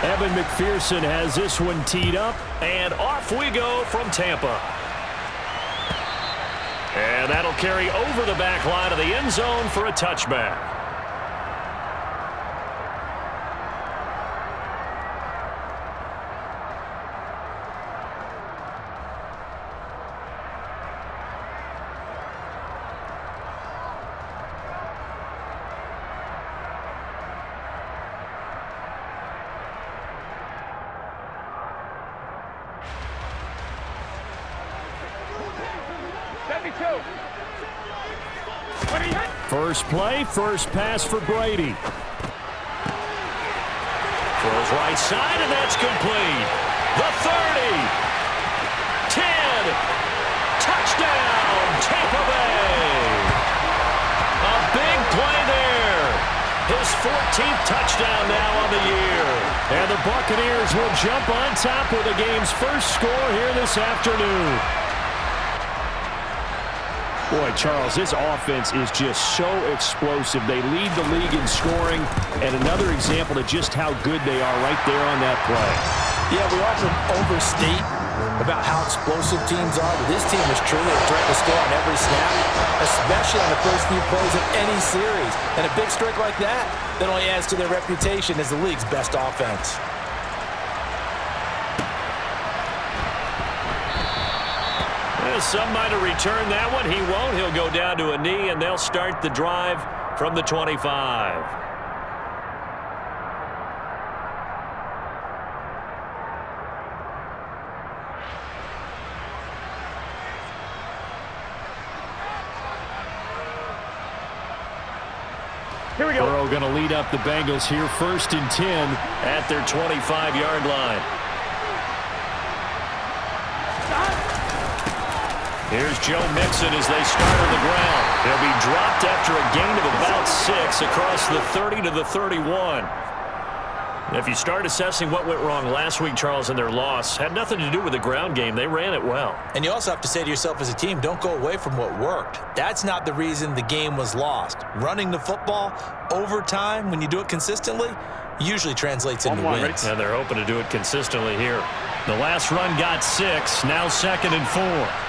Evan McPherson has this one teed up, and off we go from Tampa. And that'll carry over the back line of the end zone for a touchback. First play, first pass for Brady. Throws right side, and that's complete. The 30. 10. Touchdown, Tampa Bay. A big play there. His 14th touchdown now on the year. And the Buccaneers will jump on top with the game's first score here this afternoon. Boy, Charles, this offense is just so explosive. They lead the league in scoring, and another example of just how good they are right there on that play. Yeah, we often overstate about how explosive teams are, but this team is truly a threat to score on every snap, especially on the first few plays of any series. And a big streak like that only adds to their reputation as the league's best offense. Some might have returned that one. He won't. He'll go down to a knee, and they'll start the drive from the 25. Here we go. Burrow going to lead up the Bengals here, 1st and 10 at their 25-yard line. Here's Joe Mixon as they start on the ground. They'll be dropped after a gain of about 6 across the 30 to the 31. If you start assessing what went wrong last week, Charles, in their loss, had nothing to do with the ground game. They ran it well. And you also have to say to yourself as a team, don't go away from what worked. That's not the reason the game was lost. Running the football over time, when you do it consistently, usually translates into wins. And they're hoping to do it consistently here. The last run got 6, now 2nd and 4.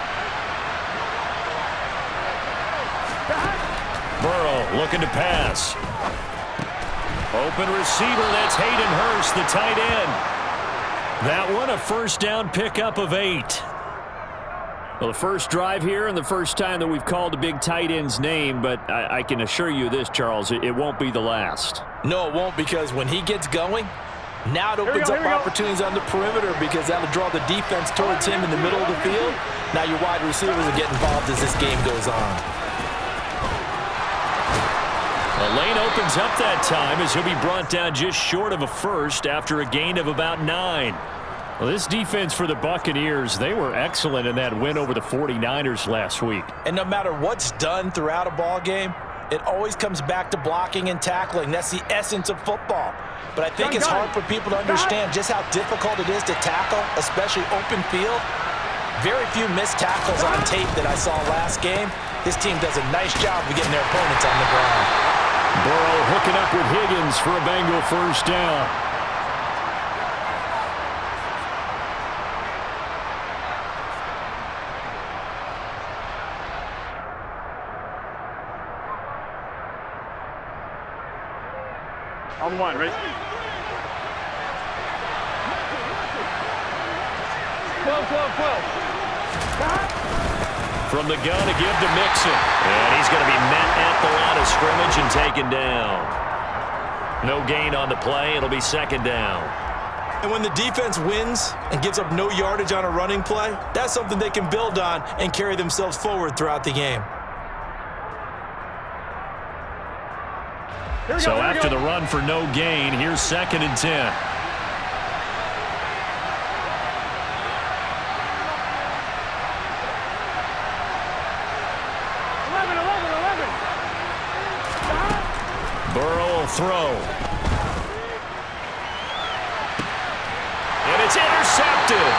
Burrow looking to pass. Open receiver, that's Hayden Hurst, the tight end. That one a first down pickup of 8. Well, the first drive here and the first time that we've called a big tight end's name, but I can assure you this, Charles, it won't be the last. No, it won't, because when he gets going, now it opens up opportunities on the perimeter, because that'll draw the defense towards him in the middle of the field. Now your wide receivers will get involved as this game goes on. The lane opens up that time as he'll be brought down just short of a first after a gain of about 9. Well, this defense for the Buccaneers, they were excellent in that win over the 49ers last week. And no matter what's done throughout a ball game, it always comes back to blocking and tackling. That's the essence of football. But I think it's hard for people to understand just how difficult it is to tackle, especially open field. Very few missed tackles on tape that I saw last game. This team does a nice job of getting their opponents on the ground. Burrow hooking up with Higgins for a Bengal first down. On 1, right? 12. From the gun to give to Mixon. And he's going to be met at the line of scrimmage and taken down. No gain on the play. It'll be 2nd down. And when the defense wins and gives up no yardage on a running play, that's something they can build on and carry themselves forward throughout the game. So after the run for no gain, here's 2nd and 10. Burrow will throw. And it's intercepted.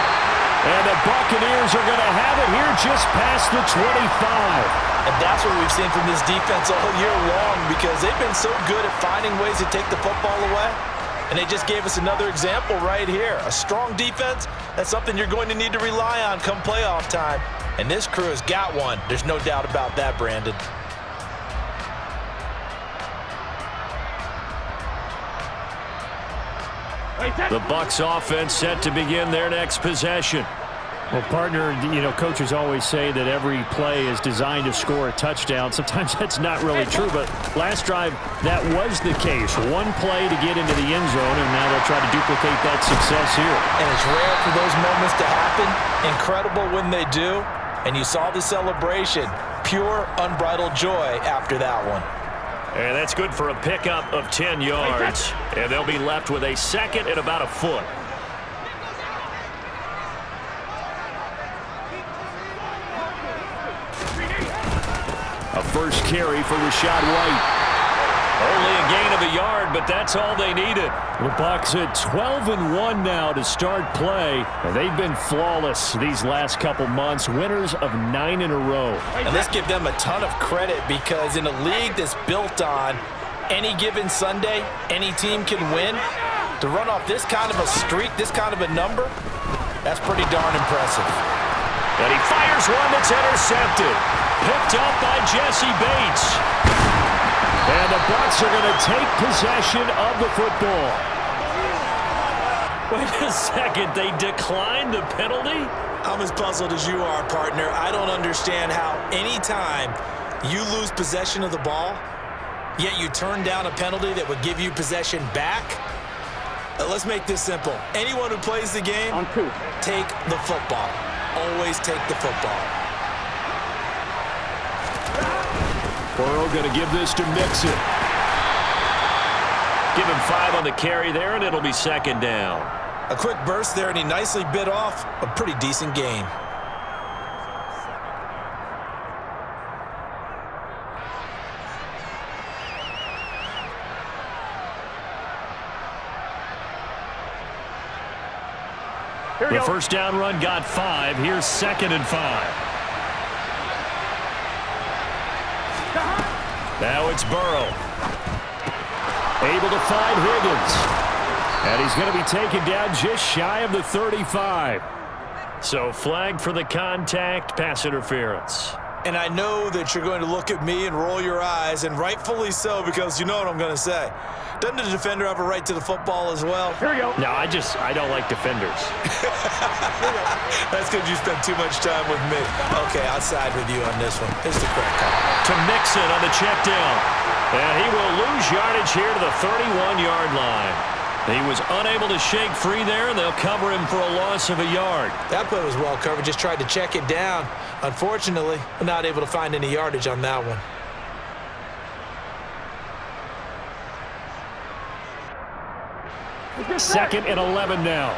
And the Buccaneers are going to have it here just past the 25. And that's what we've seen from this defense all year long, because they've been so good at finding ways to take the football away. And they just gave us another example right here. A strong defense, that's something you're going to need to rely on come playoff time. And this crew has got one. There's no doubt about that, Brandon. The Bucs offense set to begin their next possession. Well, partner, coaches always say that every play is designed to score a touchdown. Sometimes that's not really true, but last drive, that was the case. One play to get into the end zone, and now they'll try to duplicate that success here. And it's rare for those moments to happen. Incredible when they do. And you saw the celebration. Pure, unbridled joy after that one. And that's good for a pickup of 10 yards. And they'll be left with a second and about a foot. A first carry for Rashad White. Only a gain of a yard, but that's all they needed. The Bucs at 12-1 now to start play. And they've been flawless these last couple months, winners of 9 in a row. And let's give them a ton of credit because in a league that's built on any given Sunday, any team can win. To run off this kind of a streak, this kind of a number, that's pretty darn impressive. And he fires one that's intercepted. Picked up by Jesse Bates. And the Bucs are going to take possession of the football. Wait a second, they declined the penalty? I'm as puzzled as you are, partner. I don't understand how any time you lose possession of the ball, yet you turn down a penalty that would give you possession back. Let's make this simple. Anyone who plays the game, take the football. Always take the football. Burrow going to give this to Mixon. Give him 5 on the carry there, and it'll be second down. A quick burst there, and he nicely bit off a pretty decent gain. The first down run got 5. Here's second and 5. Now it's Burrow. Able to find Higgins. And he's going to be taken down just shy of the 35. So flag for the contact, pass interference. And I know that you're going to look at me and roll your eyes, and rightfully so, because you know what I'm going to say. Doesn't the defender have a right to the football as well? Here we go. No, I don't like defenders. That's because you spend too much time with me. Okay, I'll side with you on this one. It's the correct call. To Mixon on the check down. And he will lose yardage here to the 31-yard line. He was unable to shake free there, and they'll cover him for a loss of a yard. That play was well covered. Just tried to check it down. Unfortunately, not able to find any yardage on that one. Second and 11 now.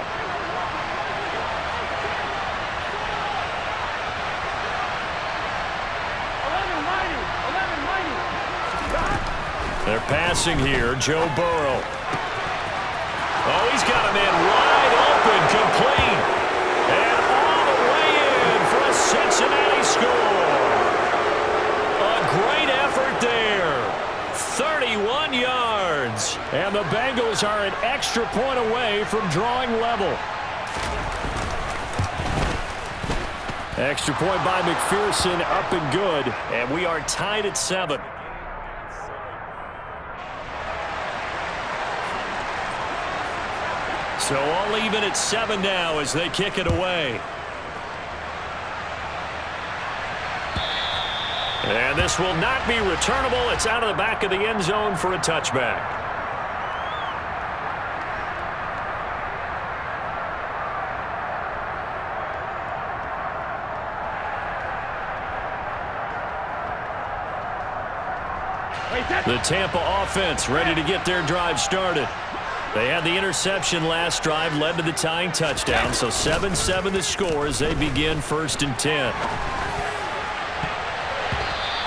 They're passing here. Joe Burrow. Oh, he's got a man wide open, complete. And all the way in for a Cincinnati score. A great effort there. 31 yards. And the Bengals are an extra point away from drawing level. Extra point by McPherson, up and good. And we are tied at 7. So all even at 7 now as they kick it away. And this will not be returnable. It's out of the back of the end zone for a touchback. The Tampa offense ready to get their drive started. They had the interception last drive, led to the tying touchdown, so 7-7 the score as they begin 1st and 10.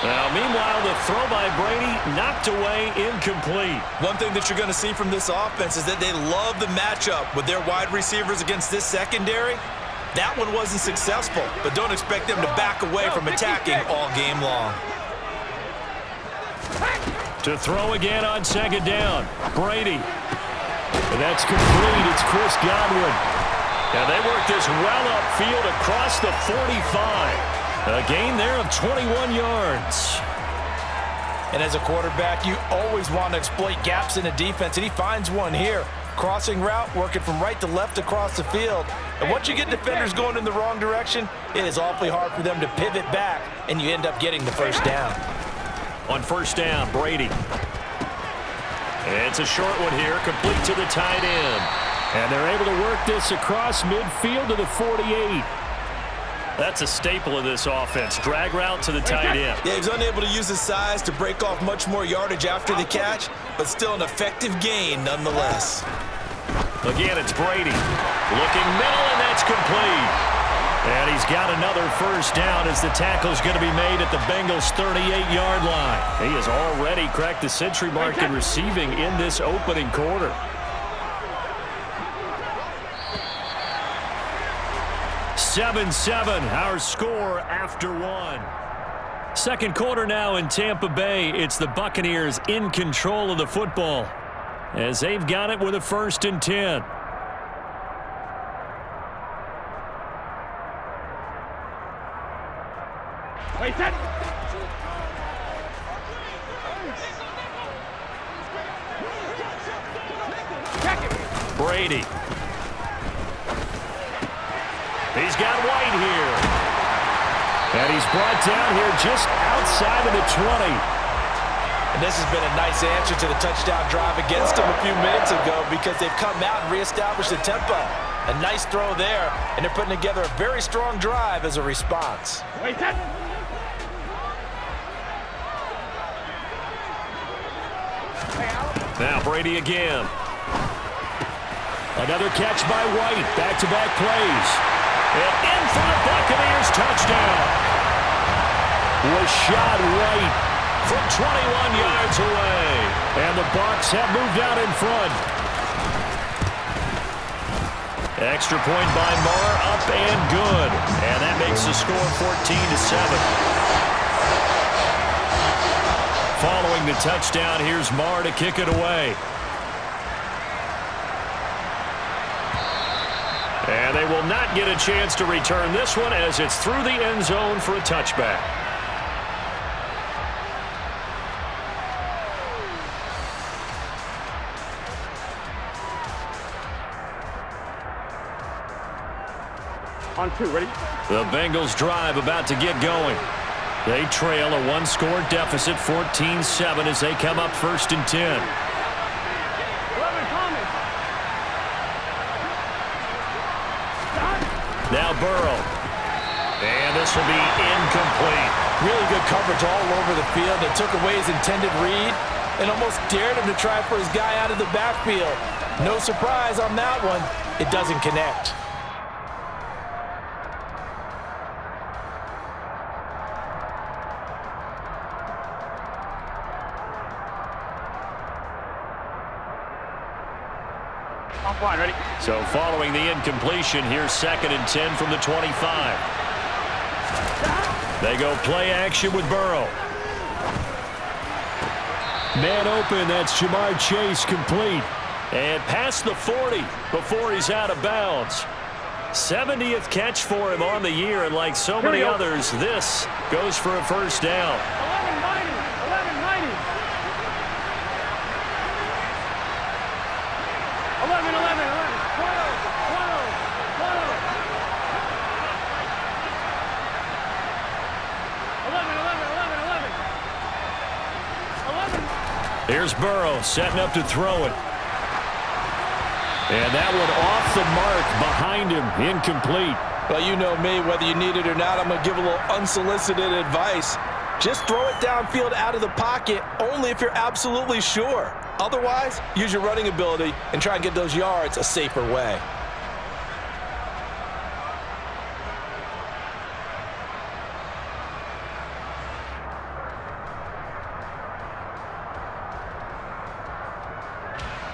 Now, meanwhile, the throw by Brady knocked away, incomplete. One thing that you're going to see from this offense is that they love the matchup with their wide receivers against this secondary. That one wasn't successful, but don't expect them to back away from attacking all game long. To throw again on second down. Brady. And that's complete. It's Chris Godwin. And they work this well upfield across the 45. A gain there of 21 yards. And as a quarterback, you always want to exploit gaps in the defense, and he finds one here. Crossing route, working from right to left across the field. And once you get defenders going in the wrong direction, it is awfully hard for them to pivot back, and you end up getting the first down. On first down, Brady. It's a short one here, complete to the tight end. And they're able to work this across midfield to the 48. That's a staple of this offense. Drag route to the tight end. Yeah, he's unable to use his size to break off much more yardage after the catch, but still an effective gain nonetheless. Again, it's Brady. Looking middle, and that's complete. And he's got another first down as the tackle's going to be made at the Bengals' 38-yard line. He has already cracked the century mark in receiving in this opening quarter. 7-7, our score after one. Second quarter now in Tampa Bay. It's the Buccaneers in control of the football as they've got it with a 1st and 10. Wait, set. Brady. He's got White here. And he's brought down here just outside of the 20. And this has been a nice answer to the touchdown drive against them a few minutes ago because they've come out and reestablished the tempo. A nice throw there, and they're putting together a very strong drive as a response. Wait, set. Now Brady again. Another catch by White. Back-to-back plays. And in for the Buccaneers touchdown. Rashad White from 21 yards away. And the Bucs have moved out in front. Extra point by Marr, up and good. And that makes the score 14-7. Following the touchdown, here's Marr to kick it away. And they will not get a chance to return this one as it's through the end zone for a touchback. On 2, ready? The Bengals drive about to get going. They trail a one-score deficit, 14-7, as they come up 1st and 10. Now Burrow. And this will be incomplete. Really good coverage all over the field. They took away his intended read and almost dared him to try for his guy out of the backfield. No surprise on that one. It doesn't connect. Offline, ready? So following the incompletion, here's 2nd and 10 from the 25. They go play action with Burrow. Man open, that's Jamar Chase, complete. And past the 40 before he's out of bounds. 70th catch for him on the year, and like so many others, this goes for a first down. 11-90, 11-90. 11, 11, 11, 12, 12, 12. 11, 11, 11, 11. 11. Here's Burrow setting up to throw it. And that one off the mark behind him, incomplete. Well, you know me, whether you need it or not, I'm going to give a little unsolicited advice. Just throw it downfield out of the pocket only if you're absolutely sure. Otherwise, use your running ability and try and get those yards a safer way.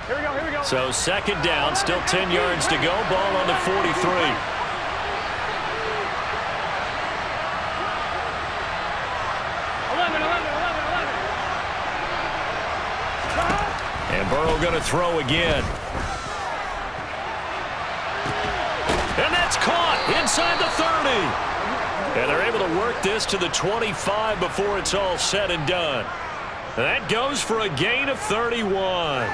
Here we go, here we go. So 2nd down, still 10 yards to go. Ball on the 43. 11, 11, 11, 11. And And Burrow going to throw again. And that's caught inside the 30. And they're able to work this to the 25 before it's all said and done. That goes for a gain of 31.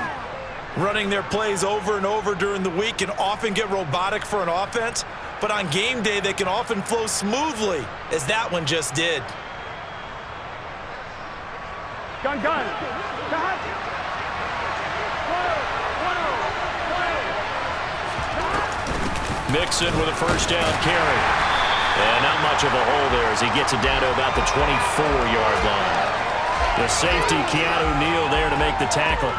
Running their plays over and over during the week can often get robotic for an offense, but on game day they can often flow smoothly, as that one just did. Gun. Mixon with a first down carry. And not much of a hole there as he gets it down to about the 24-yard line. The safety, Keanu Neal, there to make the tackle.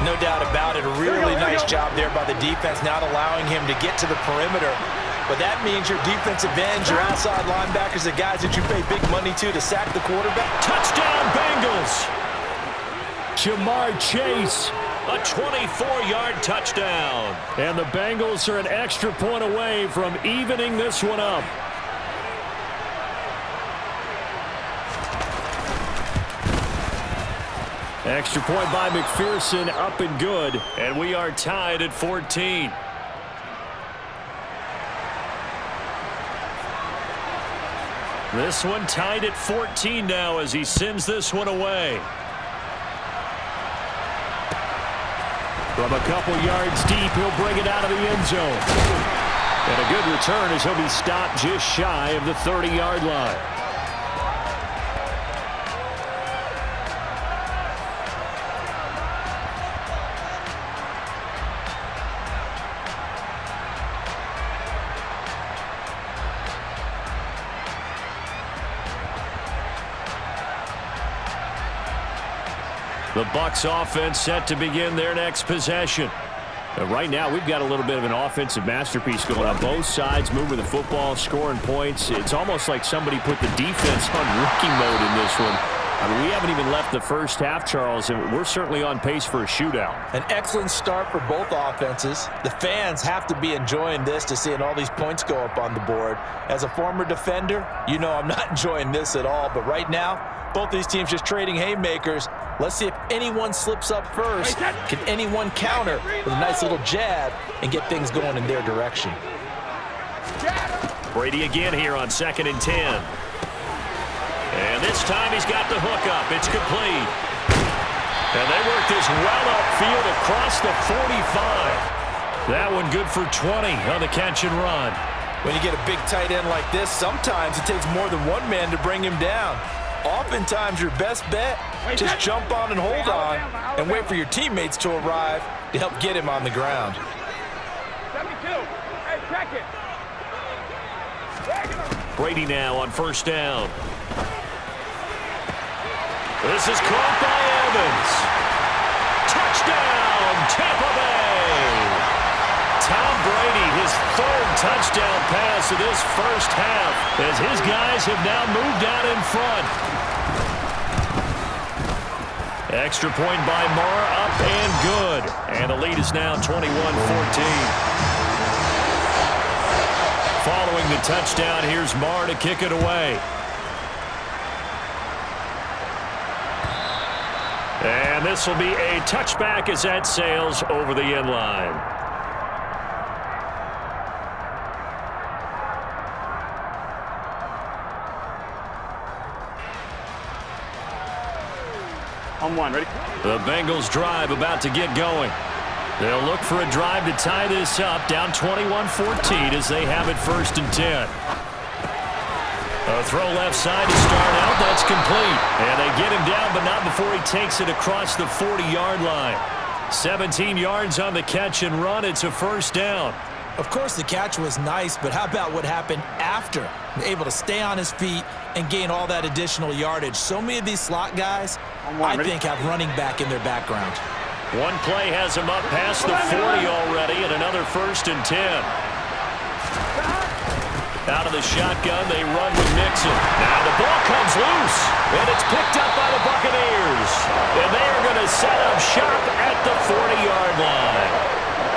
No doubt about it. A really nice job there by the defense, not allowing him to get to the perimeter. But that means your defensive ends, your outside linebackers, the guys that you pay big money to sack the quarterback. Touchdown, Bengals! Jamar Chase. A 24-yard touchdown. And the Bengals are an extra point away from evening this one up. Extra point by McPherson, up and good. And we are tied at 14. This one tied at 14 now as he sends this one away. From a couple yards deep, he'll bring it out of the end zone. And a good return as he'll be stopped just shy of the 30-yard line. The Bucs offense set to begin their next possession. Right now, we've got a little bit of an offensive masterpiece going on both sides, moving the football, scoring points. It's almost like somebody put the defense on rookie mode in this one. I mean, we haven't even left the first half, Charles, and we're certainly on pace for a shootout. An excellent start for both offenses. The fans have to be enjoying this to seeing all these points go up on the board. As a former defender, you know I'm not enjoying this at all. But right now, both these teams just trading haymakers. Let's see if anyone slips up first. Can anyone counter with a nice little jab and get things going in their direction? Brady again here on 2nd and 10. And this time he's got the hook up. It's complete. And they work this well upfield across the 45. That one good for 20 on the catch and run. When you get a big tight end like this, sometimes it takes more than one man to bring him down. Oftentimes your best bet, just jump on and hold on and wait for your teammates to arrive to help get him on the ground. 72. Hey, check it. Brady now on first down. This is caught by Evans. Touchdown, Tampa Bay. Tom Brady, his third touchdown pass of this first half, as his guys have now moved out in front. Extra point by Marr, up and good. And the lead is now 21-14. Following the touchdown, here's Marr to kick it away. And this will be a touchback as that sails over the end line. On one, ready? The Bengals drive about to get going. They'll look for a drive to tie this up, down 21-14 as they have it 1st and 10. A throw left side to start out. That's complete. And they get him down, but not before he takes it across the 40-yard line. 17 yards on the catch and run. It's a first down. Of course, the catch was nice, but how about what happened after? Able to stay on his feet and gain all that additional yardage. So many of these slot guys, I think, have running back in their background. One play has him up past the 40 already, and another 1st and 10. Out of the shotgun, they run with Mixon. Now the ball comes loose, and it's picked up by the Buccaneers. And they are going to set up shop at the 40-yard line.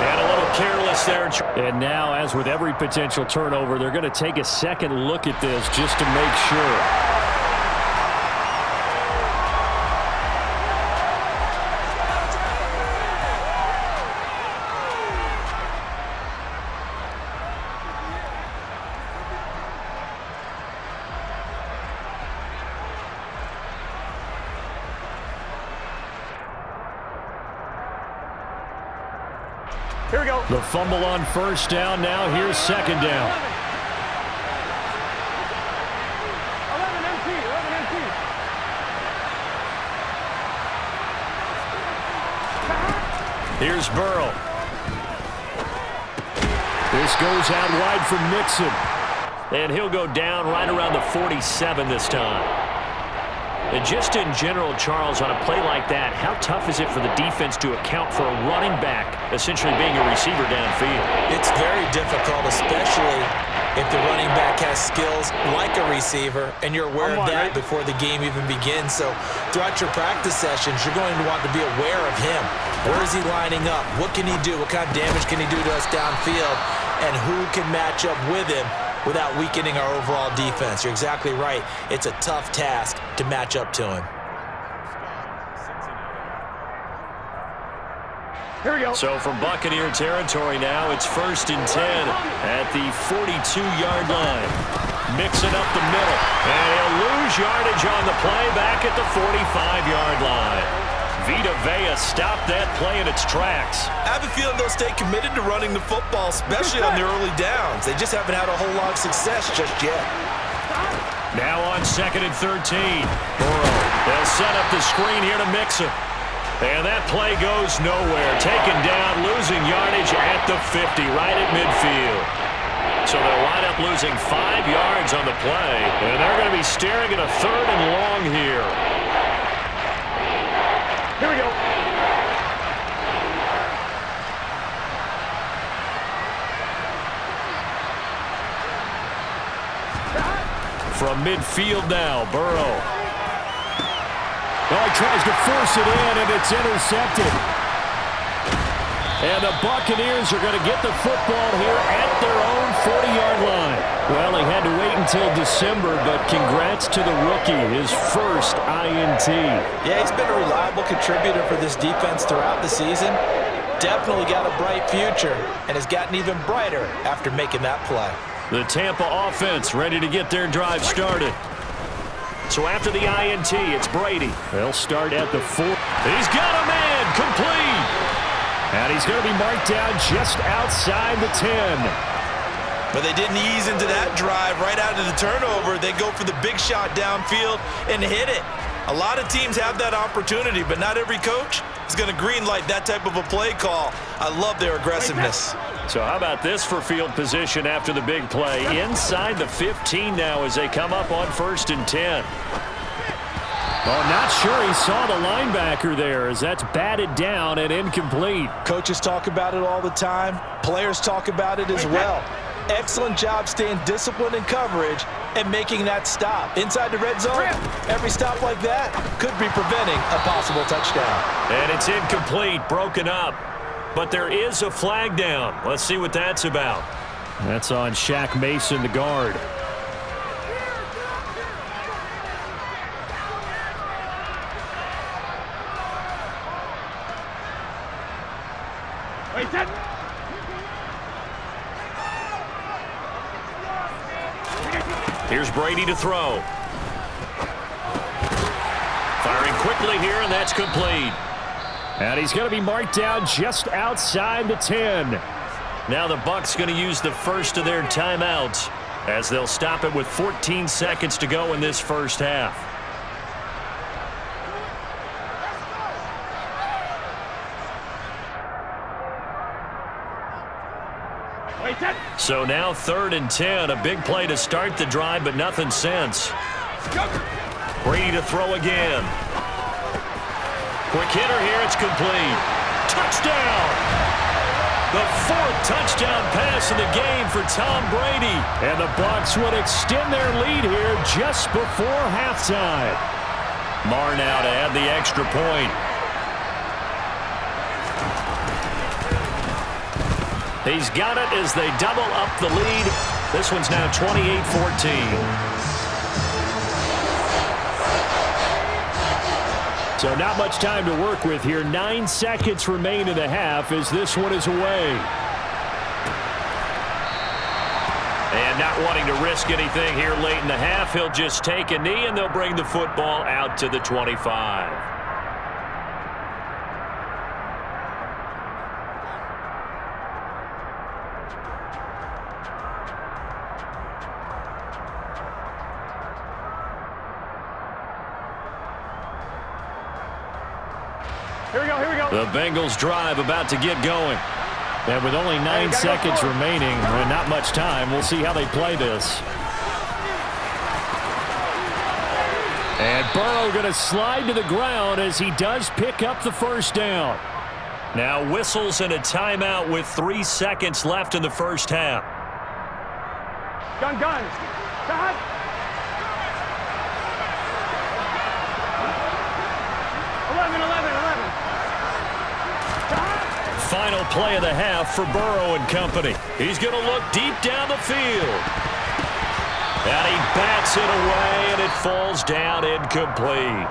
And a little careless there. And now, as with every potential turnover, they're going to take a second look at this just to make sure. Here we go. The fumble on first down. Now here's second down. 11 MT, 11 MT. Here's Burrow. This goes out wide for Mixon. And he'll go down right around the 47 this time. And just in general, Charles, on a play like that, how tough is it for the defense to account for a running back essentially being a receiver downfield? It's very difficult, especially if the running back has skills like a receiver, and you're aware of that before the game even begins. So throughout your practice sessions, you're going to want to be aware of him. Where is he lining up? What can he do? What kind of damage can he do to us downfield? And who can match up with him without weakening our overall defense? You're exactly right. It's a tough task to match up to him. Here we go. So from Buccaneer territory now, it's 1st and 10 at the 42-yard line. Mixing up the middle. And he'll lose yardage on the play back at the 45-yard line. Vita Vea stopped that play in its tracks. I have a feeling they'll stay committed to running the football, especially on the early downs. They just haven't had a whole lot of success just yet. Now on 2nd and 13. Burrow. They'll set up the screen here to Mixon. And that play goes nowhere. Taken down, losing yardage at the 50, right at midfield. So they'll wind up losing 5 yards on the play. And they're going to be staring at a 3rd and long here. Here we go. From midfield now, Burrow. Oh, he tries to force it in, and it's intercepted. And the Buccaneers are going to get the football here at their own 40-yard line. Well, he had to wait until December, but congrats to the rookie, his first INT. Yeah, he's been a reliable contributor for this defense throughout the season. Definitely got a bright future and has gotten even brighter after making that play. The Tampa offense ready to get their drive started. So after the INT, it's Brady. They'll start at the 4. He's got a man, complete. And he's going to be marked down just outside the 10. But they didn't ease into that drive right out of the turnover. They go for the big shot downfield and hit it. A lot of teams have that opportunity, but not every coach is going to green light that type of a play call. I love their aggressiveness. So how about this for field position after the big play? Inside the 15 now as they come up on 1st and 10. Oh, not sure he saw the linebacker there as that's batted down and incomplete. Coaches talk about it all the time. Players talk about it as well. Excellent job staying disciplined in coverage and making that stop. Inside the red zone, every stop like that could be preventing a possible touchdown. And it's incomplete, broken up. But there is a flag down. Let's see what that's about. That's on Shaq Mason, the guard. Wait, that. Here's Brady to throw. Firing quickly here, and that's complete. And he's going to be marked down just outside the 10. Now the Bucs going to use the first of their timeouts as they'll stop it with 14 seconds to go in this first half. So now 3rd and 10, a big play to start the drive, but nothing since. Brady to throw again. Quick hitter here, it's complete. Touchdown! The 4th touchdown pass in the game for Tom Brady. And the Bucs would extend their lead here just before halftime. Marr now to add the extra point. He's got it as they double up the lead. This one's now 28-14. So not much time to work with here. 9 seconds remain in the half as this one is away. And not wanting to risk anything here late in the half, he'll just take a knee and they'll bring the football out to the 25. Here we go, here we go. The Bengals drive about to get going. And with only 9 seconds remaining and not much time, we'll see how they play this. And Burrow going to slide to the ground as he does pick up the first down. Now whistles and a timeout with 3 seconds left in the first half. Gun. Cut. Final play of the half for Burrow and company. He's going to look deep down the field. And he bats it away, and it falls down incomplete.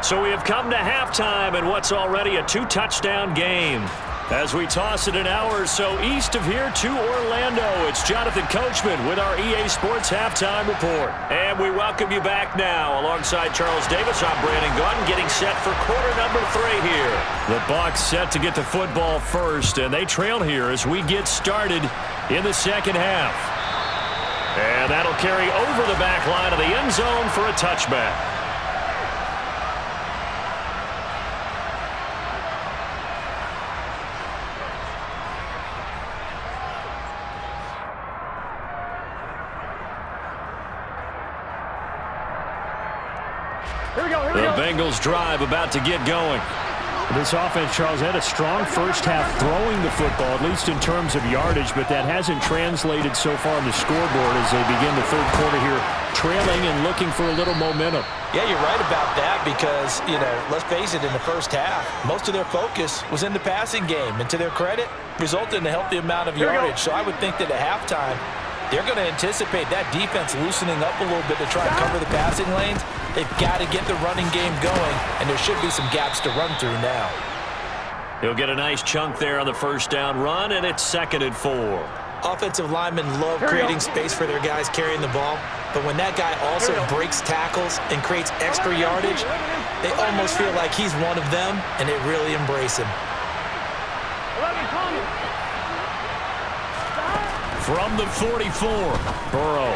So we have come to halftime in what's already a 2-touchdown game. As we toss it an hour or so east of here to Orlando, it's Jonathan Coachman with our EA Sports Halftime Report. And we welcome you back now. Alongside Charles Davis, I'm Brandon Gunn, getting set for quarter number 3 here. The Bucs set to get the football first, and they trail here as we get started in the second half. And that'll carry over the back line of the end zone for a touchback. The Bengals drive about to get going. This offense, Charles, had a strong first half throwing the football, at least in terms of yardage, but that hasn't translated so far on the scoreboard as they begin the third quarter here, trailing and looking for a little momentum. Yeah, you're right about that because, let's face it, in the first half, most of their focus was in the passing game. And to their credit, resulted in a healthy amount of yardage. So I would think that at halftime, they're going to anticipate that defense loosening up a little bit to try and cover the passing lanes. They've got to get the running game going, and there should be some gaps to run through now. He'll get a nice chunk there on the first down run, and it's 2nd and 4. Offensive linemen love creating space for their guys carrying the ball, but when that guy also breaks tackles and creates extra yardage, they almost feel like he's one of them, and they really embrace him. From the 44, Burrow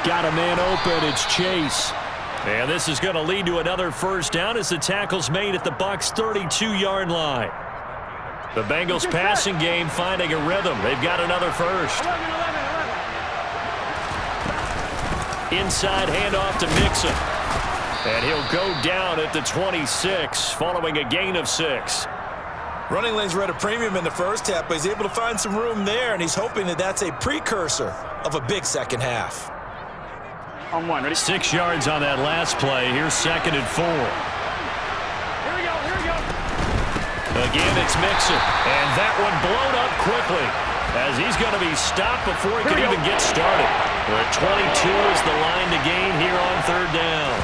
got a man open. It's Chase. And this is going to lead to another first down as the tackle's made at the Bucs' 32-yard line. The Bengals passing game finding a rhythm. They've got another first. Inside handoff to Mixon. And he'll go down at the 26 following a gain of 6. Running lanes were at a premium in the first half, but he's able to find some room there, and he's hoping that that's a precursor of a big second half. On 1, ready? 6 yards on that last play. Here's 2nd and 4. Here we go. Again, it's Mixon. And that one blown up quickly as he's going to be stopped before he can even get started. The 22 is the line to gain here on 3rd down.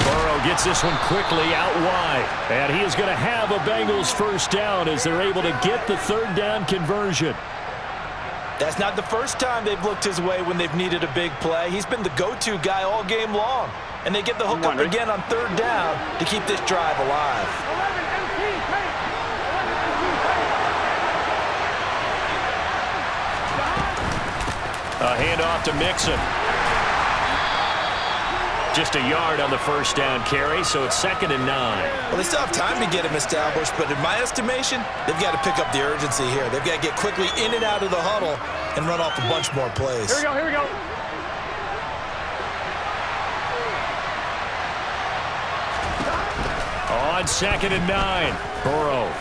Burrow gets this one quickly out wide. And he is going to have a Bengals first down as they're able to get the 3rd down conversion. That's not the first time they've looked his way when they've needed a big play. He's been the go-to guy all game long. And they get the hook up again on 3rd down to keep this drive alive. A handoff to Mixon. Just a yard on the first down carry, so it's 2nd and 9. Well, they still have time to get him established, but in my estimation, they've got to pick up the urgency here. They've got to get quickly in and out of the huddle and run off a bunch more plays. Here we go. On 2nd and 9, Burrow.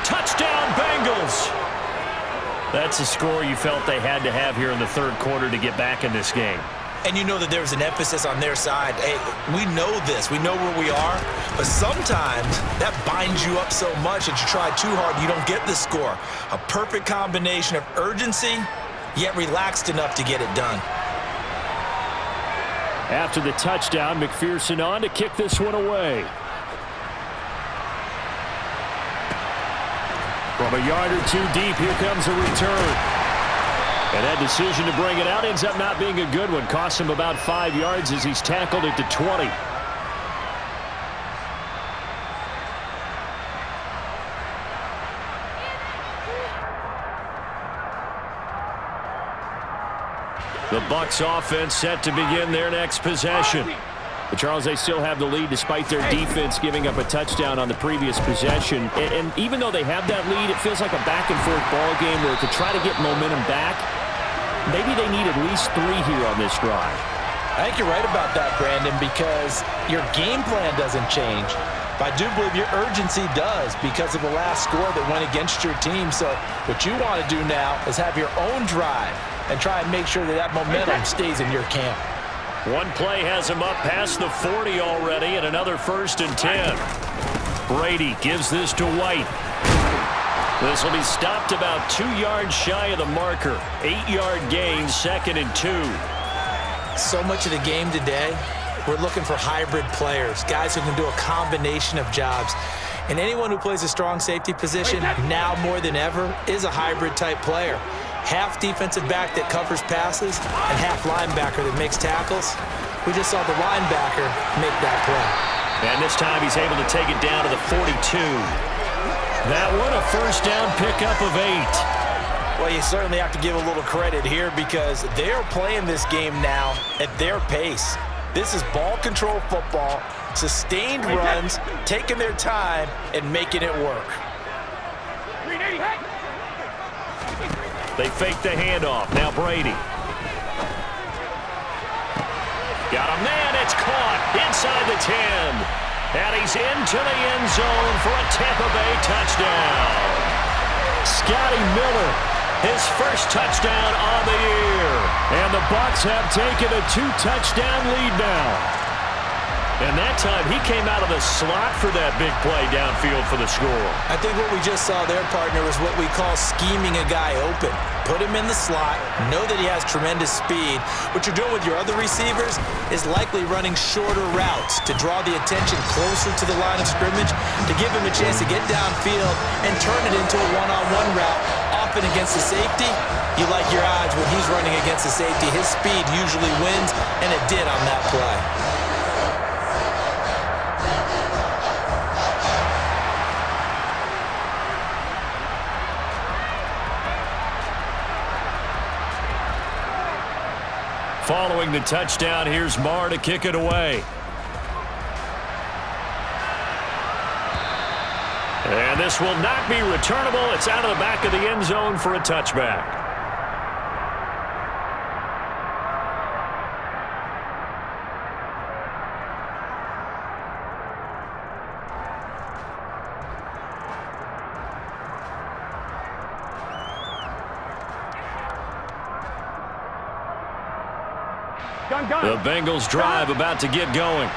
Touchdown, Bengals! That's a score you felt they had to have here in the 3rd quarter to get back in this game. And you know that there was an emphasis on their side. Hey, we know this. We know where we are. But sometimes that binds you up so much that you try too hard, you don't get the score. A perfect combination of urgency, yet relaxed enough to get it done. After the touchdown, McPherson on to kick this one away. From a yard or 2 deep, here comes a return. And that decision to bring it out ends up not being a good one. Costs him about 5 yards as he's tackled at the 20. The Bucs offense set to begin their next possession. But Charles, they still have the lead despite their defense giving up a touchdown on the previous possession. And even though they have that lead, it feels like a back-and-forth ball game where to try to get momentum back, maybe they need at least 3 here on this drive. I think you're right about that, Brandon, because your game plan doesn't change. But I do believe your urgency does because of the last score that went against your team. So what you want to do now is have your own drive and try and make sure that that momentum stays in your camp. One play has him up past the 40 already, and another 1st and 10. Brady gives this to White. This will be stopped about 2 yards shy of the marker. 8-yard gain, 2nd and 2. So much of the game today, we're looking for hybrid players, guys who can do a combination of jobs. And anyone who plays a strong safety position, now more than ever, is a hybrid type player. Half defensive back that covers passes and half linebacker that makes tackles. We just saw the linebacker make that play. And this time he's able to take it down to the 42. That one a 1st down pickup of 8. Well, you certainly have to give a little credit here because they're playing this game now at their pace. This is ball control football, sustained runs, taking their time and making it work. They fake the handoff. Now Brady. Got him, man. It's caught inside the 10. And he's into the end zone for a Tampa Bay touchdown. Scotty Miller, his first touchdown on the year. And the Bucs have taken a 2-touchdown lead now. And that time, he came out of the slot for that big play downfield for the score. I think what we just saw there, partner, was what we call scheming a guy open. Put him in the slot, know that he has tremendous speed. What you're doing with your other receivers is likely running shorter routes to draw the attention closer to the line of scrimmage, to give him a chance to get downfield and turn it into a one-on-one route. Often against the safety, you like your odds when he's running against the safety. His speed usually wins, and it did on that play. Following the touchdown, here's Marr to kick it away. And this will not be returnable. It's out of the back of the end zone for a touchback. The Bengals drive about to get going.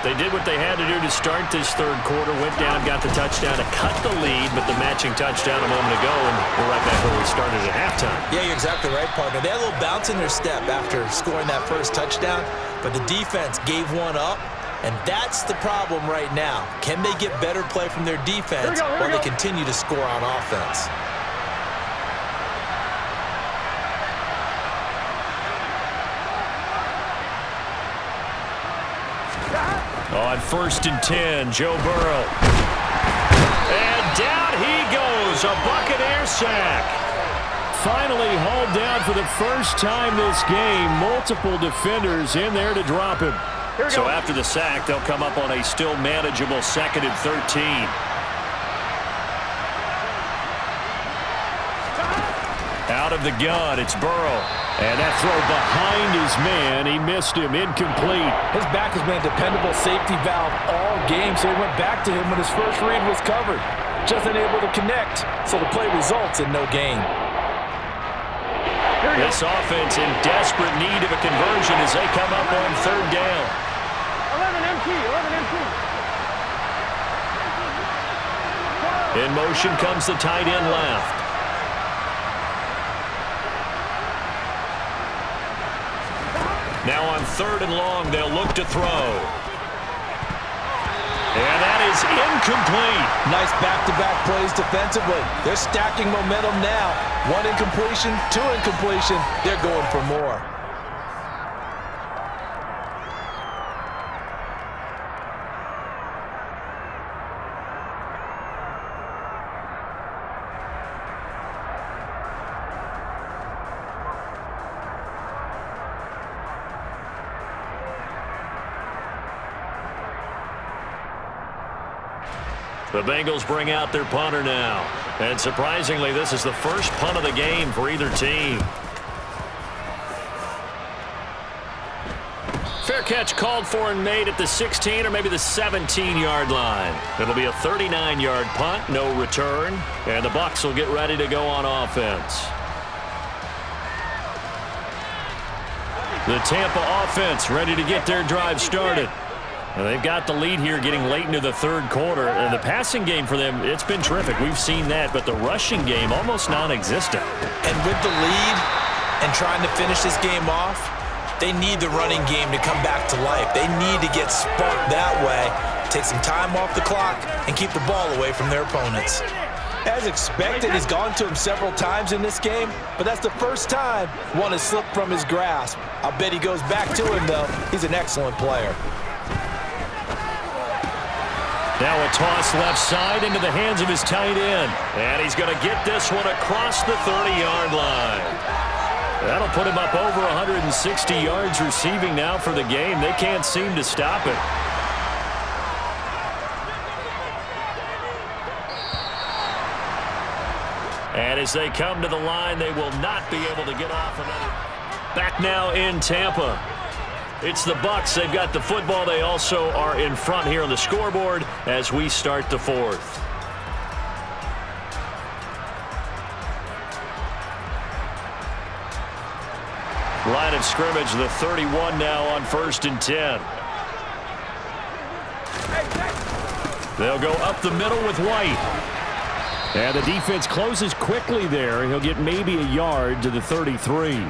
They did what they had to do to start this 3rd quarter, went down, got the touchdown to cut the lead, but the matching touchdown a moment ago, and we're right back where we started at halftime. Yeah, you're exactly right, partner. They had a little bounce in their step after scoring that first touchdown, but the defense gave one up, and that's the problem right now. Can they get better play from their defense while they continue to score on offense? On 1st and 10, Joe Burrow. And down he goes, a Buccaneer sack. Finally hauled down for the first time this game. Multiple defenders in there to drop him. So after the sack, they'll come up on a still manageable 2nd and 13. Out of the gun, it's Burrow. And that throw behind his man, he missed him, incomplete. His back has been a dependable safety valve all game, so he went back to him when his first read was covered. Just unable to connect, so the play results in no gain. This offense in desperate need of a conversion as they come up on 3rd down. 11 MT. In motion comes the tight end left. Now on 3rd and long, they'll look to throw. And that is incomplete. Nice back-to-back plays defensively. They're stacking momentum now. 1 incompletion, 2 incompletion. They're going for more. The Bengals bring out their punter now. And surprisingly, this is the first punt of the game for either team. Fair catch called for and made at the 16 or maybe the 17-yard line. It'll be a 39-yard punt, no return. And the Bucs will get ready to go on offense. The Tampa offense ready to get their drive started. And they've got the lead here getting late into the third quarter. And the passing game for them, it's been terrific. We've seen that. But the rushing game, almost non-existent. And with the lead and trying to finish this game off, they need the running game to come back to life. They need to get sparked that way, take some time off the clock, and keep the ball away from their opponents. As expected, he's gone to him several times in this game, but that's the first time one has slipped from his grasp. I'll bet he goes back to him, though. He's an excellent player. Now a toss left side into the hands of his tight end. And he's going to get this one across the 30-yard line. That'll put him up over 160 yards receiving now for the game. They can't seem to stop it. And as they come to the line, they will not be able to get off another. Back now in Tampa. It's the Bucs. They've got the football. They also are in front here on the scoreboard as we start the fourth. Line of scrimmage, the 31 now on 1st and 10. They'll go up the middle with White. And the defense closes quickly there. He'll get maybe a yard to the 33.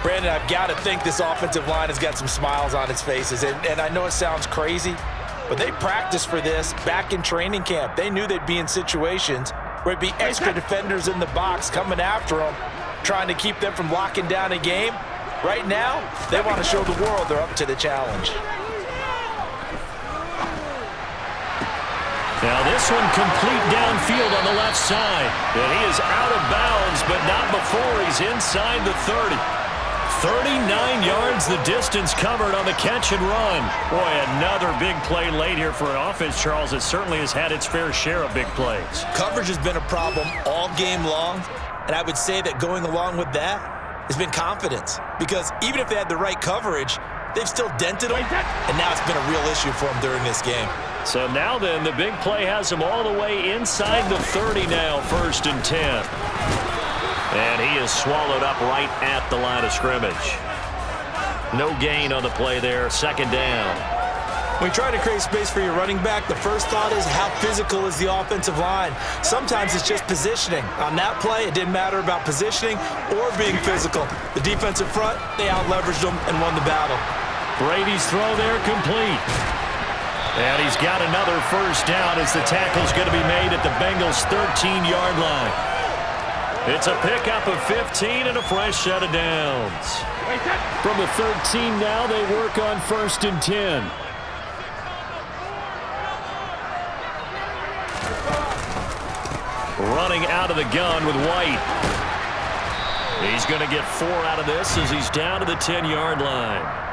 Brandon, I've got to think this offensive line has got some smiles on its faces. And I know it sounds crazy, but they practiced for this back in training camp. They knew they'd be in situations where it'd be extra defenders in the box coming after them, trying to keep them from locking down a game. Right now, they want to show the world they're up to the challenge. Now this one complete downfield on the left side. And he is out of bounds, but not before he's inside the 30. 39 yards the distance covered on the catch and run. Boy, another big play late here for an offense, Charles, that certainly has had its fair share of big plays. Coverage has been a problem all game long, and I would say that going along with that has been confidence. Because even if they had the right coverage, they've still dented them, and now it's been a real issue for them during this game. So now then, the big play has them all the way inside the 30 now, 1st and 10. And he is swallowed up right at the line of scrimmage. No gain on the play there, 2nd down. When you try to create space for your running back, the first thought is how physical is the offensive line. Sometimes it's just positioning. On that play, it didn't matter about positioning or being physical. The defensive front, they out-leveraged them and won the battle. Brady's throw there complete. And he's got another 1st down as the tackle's going to be made at the Bengals' 13-yard line. It's a pickup of 15 and a fresh set of downs. From the 13 now, they work on 1st and 10. Running out of the gun with White. He's going to get 4 out of this as he's down to the 10-yard line.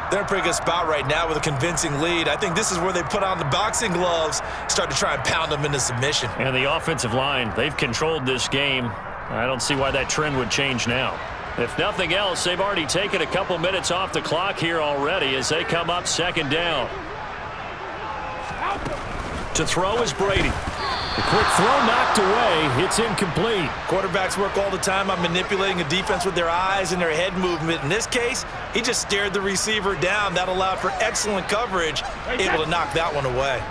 They're in a pretty good spot right now with a convincing lead. I think this is where they put on the boxing gloves, start to try and pound them into submission. And the offensive line, they've controlled this game. I don't see why that trend would change now. If nothing else, they've already taken a couple minutes off the clock here already as they come up 2nd down. To throw is Brady. The quick throw knocked away. It's incomplete. Quarterbacks work all the time on manipulating a defense with their eyes and their head movement. In this case, he just stared the receiver down. That allowed for excellent coverage, able to knock that one away.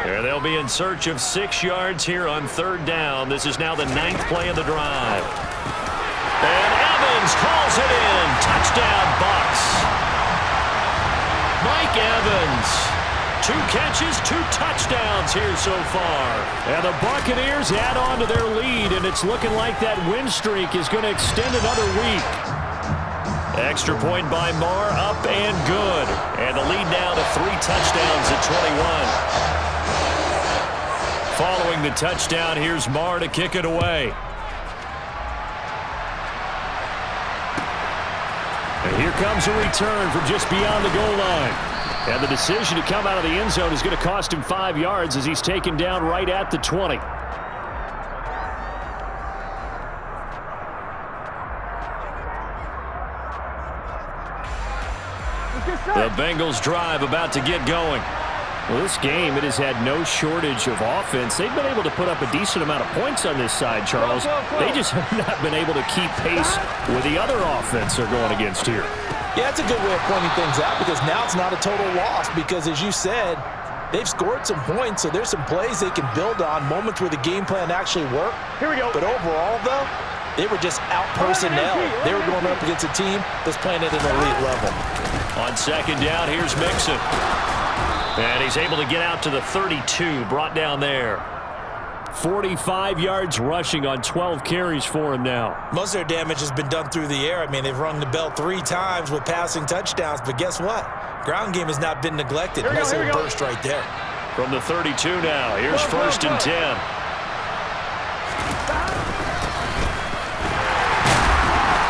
There they'll be in search of 6 yards here on 3rd down. This is now the 9th play of the drive. And Evans calls it in. Touchdown, Bucs. Mike Evans. 2 catches, 2 touchdowns here so far. And the Buccaneers add on to their lead, and it's looking like that win streak is going to extend another week. Extra point by Marr, up and good. And the lead now to 3 touchdowns at 21. Following the touchdown, here's Marr to kick it away. And here comes a return from just beyond the goal line. And the decision to come out of the end zone is going to cost him 5 yards as he's taken down right at the 20. The Bengals drive about to get going. Well, this game, it has had no shortage of offense. They've been able to put up a decent amount of points on this side, Charles. They just have not been able to keep pace with the other offense they're going against here. Yeah, that's a good way of pointing things out because now it's not a total loss because, as you said, they've scored some points, so there's some plays they can build on, moments where the game plan actually worked. Here we go. But overall, though, they were just out-personnel. They were going up against a team that's playing at an elite level. On second down, here's Mixon. And he's able to get out to the 32, brought down there. 45 yards rushing on 12 carries for him now. Most of their damage has been done through the air. I mean, they've rung the bell 3 times with passing touchdowns, but guess what? Ground game has not been neglected. Nice little burst right there. From the 32 now, here's first and 10.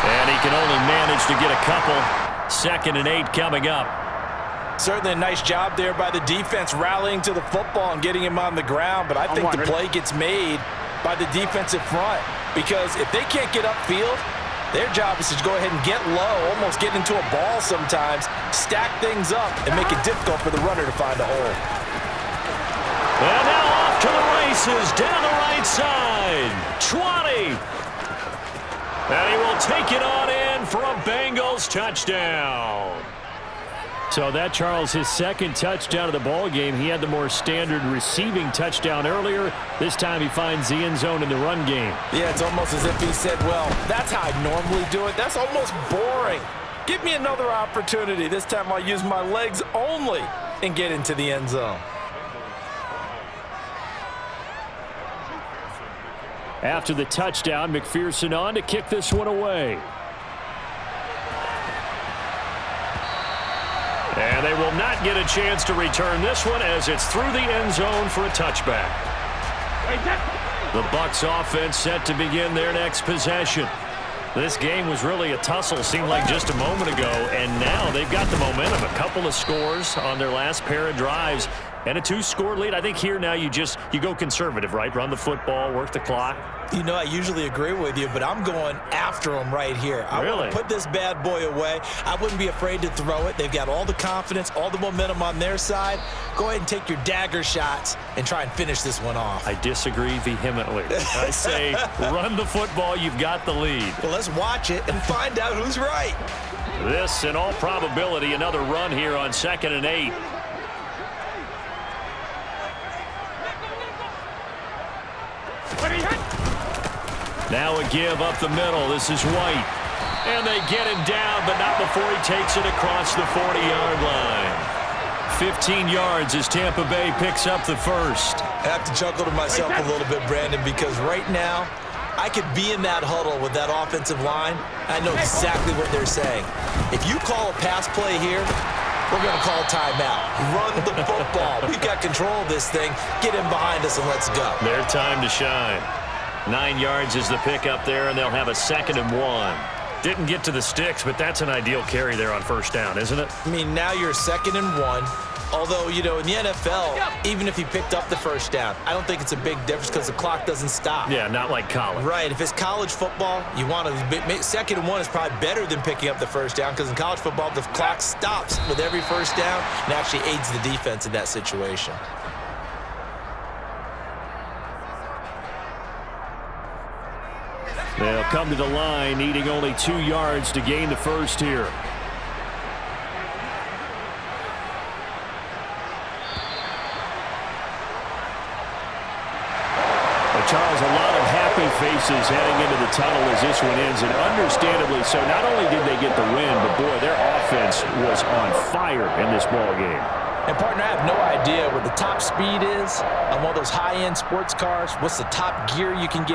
And he can only manage to get a couple. 2nd and 8 coming up. Certainly a nice job there by the defense rallying to the football and getting him on the ground, but I think the play gets made by the defensive front because if they can't get upfield, their job is to go ahead and get low, almost get into a ball sometimes, stack things up, and make it difficult for the runner to find a hole. And now off to the races, down the right side. 20. And he will take it on in for a Bengals touchdown. So that, Charles, his second touchdown of the ball game. He had the more standard receiving touchdown earlier. This time he finds the end zone in the run game. Yeah, it's almost as if he said, well, that's how I normally do it. That's almost boring. Give me another opportunity. This time I'll use my legs only and get into the end zone. After the touchdown, McPherson on to kick this one away. And they will not get a chance to return this one as it's through the end zone for a touchback. The Bucs offense set to begin their next possession. This game was really a tussle, seemed like just a moment ago, and now they've got the momentum. A couple of scores on their last pair of drives and a 2-score lead. I think here now you go conservative, right? Run the football, work the clock. You know, I usually agree with you, but I'm going after them right here. I want to put this bad boy away. I wouldn't be afraid to throw it. They've got all the confidence, all the momentum on their side. Go ahead and take your dagger shots and try and finish this one off. I disagree vehemently. I say run the football. You've got the lead. Well, let's watch it and find out who's right. This, in all probability, another run here on 2nd and 8. Now a give up the middle. This is White. And they get him down, but not before he takes it across the 40-yard line. 15 yards as Tampa Bay picks up the first. I have to chuckle to myself a little bit, Brandon, because right now I could be in that huddle with that offensive line. I know exactly what they're saying. If you call a pass play here, we're going to call timeout. Run the football. We've got control of this thing. Get in behind us and let's go. Their time to shine. 9 yards is the pickup there, and they'll have a 2nd and 1. Didn't get to the sticks, but that's an ideal carry there on first down, isn't it? I mean, now you're 2nd and 1. Although, you know, in the NFL, even if he picked up the first down, I don't think it's a big difference because the clock doesn't stop. Yeah, not like college. Right. If it's college football, you want to 2nd and 1 is probably better than picking up the first down because in college football, the clock stops with every first down and actually aids the defense in that situation. They'll come to the line, needing only 2 yards to gain the first here. But Charles, a lot of happy faces heading into the tunnel as this one ends, and understandably so. Not only did they get the win, but boy, their offense was on fire in this ball game. And, partner, I have no idea what the top speed is on one of those high-end sports cars, what's the top gear you can get